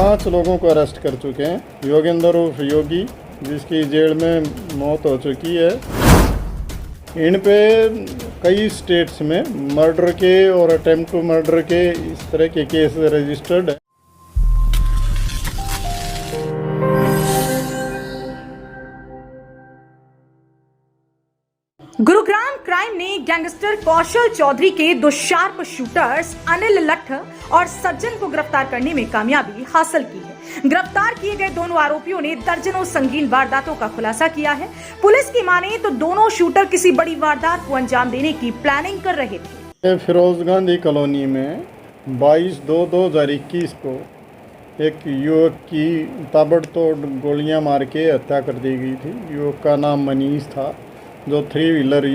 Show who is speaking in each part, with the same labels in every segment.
Speaker 1: 5 लोगों को अरेस्ट कर चुके हैं। योगेंद्र उर्फ योगी, जिसकी जेल में मौत हो चुकी है। इन पे कई स्टेट्स में मर्डर के और अटेम्प्ट टू मर्डर के इस तरह के केस रजिस्टर्ड है।
Speaker 2: गुरुग्राम क्राइम ने गैंगस्टर कौशल चौधरी के दो शार्प शूटर्स अनिल लट्ठ और सज्जन को गिरफ्तार करने में कामयाबी हासिल की है। गिरफ्तार किए गए दोनों आरोपियों ने दर्जनों संगीन वारदातों का खुलासा किया है। पुलिस की माने तो दोनों शूटर किसी बड़ी वारदात को अंजाम देने की प्लानिंग कर रहे थे।
Speaker 1: फिरोज गांधी कॉलोनी में 22/2/2021 को एक युवक की ताबड़तोड़ गोलियां मार के हत्या कर दी गई थी। युवक का नाम मनीष था, जो 3 व्हीलर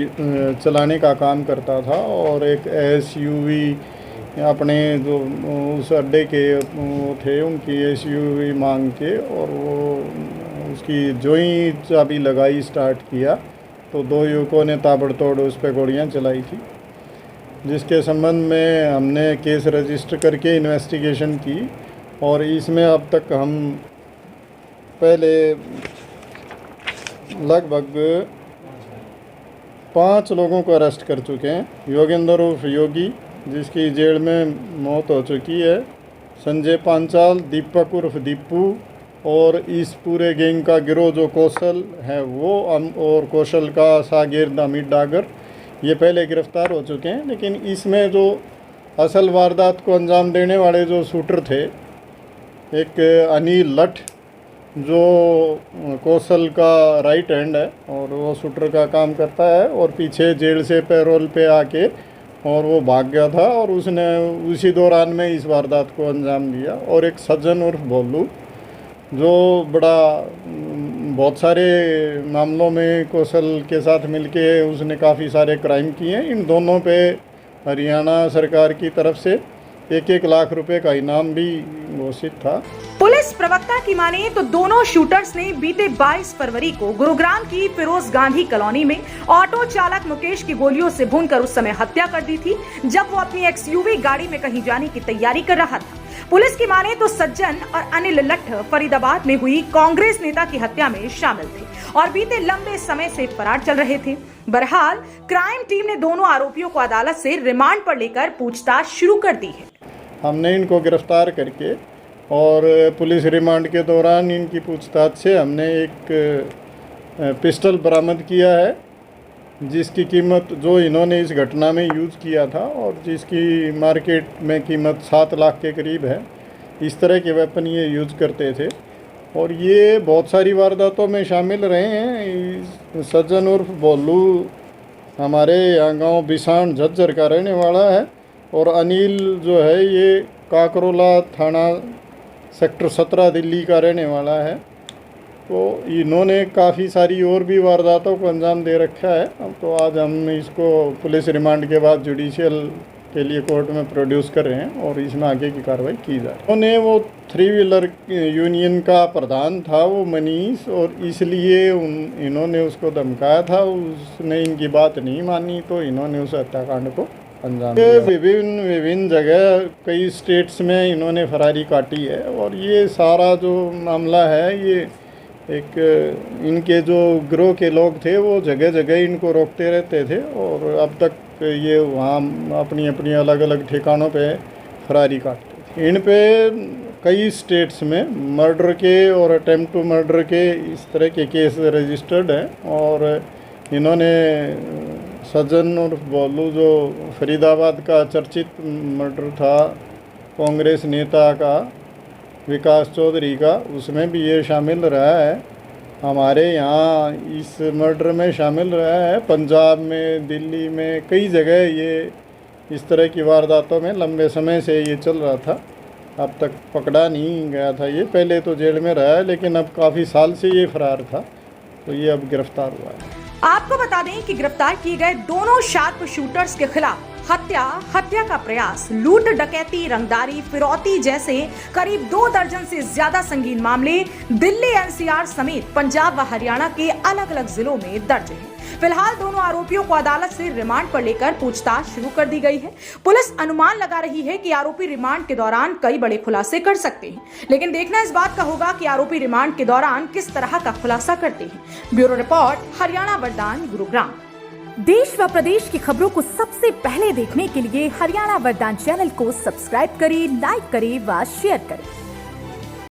Speaker 1: चलाने का काम करता था और एक SUV अपने जो उस अड्डे के वो थे उनकी SUV मांग के, और वो उसकी जो ही चाबी लगाई स्टार्ट किया तो 2 युवकों ने ताबड़तोड़ उस पर गोलियां चलाई थी, जिसके संबंध में हमने केस रजिस्टर करके इन्वेस्टिगेशन की। और इसमें अब तक हम पहले लगभग 5 लोगों को अरेस्ट कर चुके हैं। योगेंद्र उर्फ योगी, जिसकी जेल में मौत हो चुकी है। संजय पांचाल, दीपक उर्फ दीपू, और इस पूरे गैंग का गिरोह जो कौशल है वो, और कौशल का शागिर्द अमित डागर, ये पहले गिरफ्तार हो चुके हैं। लेकिन इसमें जो असल वारदात को अंजाम देने वाले जो शूटर थे, एक अनिल लट्ठ जो कौशल का राइट हैंड है और वो शूटर का काम करता है, और पीछे जेल से पैरोल पे आके और वो भाग गया था, और उसने उसी दौरान में इस वारदात को अंजाम दिया। और एक सज्जन उर्फ भोलू, जो बहुत सारे मामलों में कौशल के साथ मिलके उसने काफ़ी सारे क्राइम किए हैं। इन दोनों पे हरियाणा सरकार की तरफ से 1-1 लाख रुपए का इनाम भी घोषित था।
Speaker 2: पुलिस प्रवक्ता की माने तो दोनों शूटर्स ने बीते 22 फरवरी को गुरुग्राम की फिरोज गांधी कॉलोनी में ऑटो चालक मुकेश की गोलियों से भूनकर उस समय हत्या कर दी थी, जब वो अपनी XUV गाड़ी में कहीं जाने की तैयारी कर रहा था। पुलिस की माने तो सज्जन और अनिल लट्ठ फरीदाबाद में हुई कांग्रेस नेता की हत्या में शामिल थे और बीते लंबे समय से फरार चल रहे थे। बहरहाल क्राइम टीम ने दोनों आरोपियों को अदालत से रिमांड पर लेकर पूछताछ शुरू कर दी है।
Speaker 1: हमने इनको गिरफ्तार करके और पुलिस रिमांड के दौरान इनकी पूछताछ से हमने एक पिस्टल बरामद किया है, जिसकी कीमत, जो इन्होंने इस घटना में यूज़ किया था और जिसकी मार्केट में कीमत 7 लाख के करीब है। इस तरह के वेपन ये यूज़ करते थे और ये बहुत सारी वारदातों में शामिल रहे हैं। सज्जन उर्फ भोलू हमारे यहाँ गाँव बिसाण झज्जर का रहने वाला है, और अनिल जो है ये काकरोला थाना सेक्टर 17 दिल्ली का रहने वाला है। तो इन्होंने काफ़ी सारी और भी वारदातों को अंजाम दे रखा है। तो आज हम इसको पुलिस रिमांड के बाद जुडिशियल के लिए कोर्ट में प्रोड्यूस कर रहे हैं और इसमें आगे की कार्रवाई की जा रही है। उन्होंने वो 3 व्हीलर यूनियन का प्रधान था वो मनीष, और इसलिए इन्होंने उसको धमकाया था। उसने इनकी बात नहीं मानी तो इन्होंने उस हत्याकांड को अंजाम दिया। विभिन्न जगह कई स्टेट्स में इन्होंने फरारी काटी है, और ये सारा जो मामला है ये एक इनके जो गिरोह के लोग थे वो जगह जगह इनको रोकते रहते थे, और अब तक ये वहाँ अपनी अपनी अलग अलग ठिकानों पे फरारी काटते थे। इन पे कई स्टेट्स में मर्डर के और अटेम्प्ट टू मर्डर के इस तरह के केस रजिस्टर्ड हैं। और इन्होंने सज्जन और भोलू, जो फरीदाबाद का चर्चित मर्डर था कांग्रेस नेता का विकास चौधरी का, उसमें भी ये शामिल रहा है। हमारे यहाँ इस मर्डर में शामिल रहा है। पंजाब में, दिल्ली में, कई जगह ये इस तरह की वारदातों में लंबे समय से ये चल रहा था। अब तक पकड़ा नहीं गया था ये। पहले तो जेल में रहा है, लेकिन अब काफ़ी साल से ये फरार था, तो ये अब गिरफ्तार हुआ है।
Speaker 2: आपको बता दें कि गिरफ्तार किए गए दोनों शार्प शूटर्स के खिलाफ हत्या का प्रयास, लूट, डकैती, रंगदारी, फिरौती जैसे करीब 2 दर्जन से ज्यादा संगीन मामले दिल्ली NCR समेत पंजाब व हरियाणा के अलग अलग जिलों में दर्ज हैं। फिलहाल दोनों आरोपियों को अदालत से रिमांड पर लेकर पूछताछ शुरू कर दी गई है। पुलिस अनुमान लगा रही है कि आरोपी रिमांड के दौरान कई बड़े खुलासे कर सकते हैं, लेकिन देखना इस बात का होगा कि आरोपी रिमांड के दौरान किस तरह का खुलासा करते हैं। ब्यूरो रिपोर्ट, हरियाणा वरदान, गुरुग्राम।
Speaker 3: देश व प्रदेश की खबरों को सबसे पहले देखने के लिए हरियाणा वरदान चैनल को सब्सक्राइब करें, लाइक करें व शेयर करें।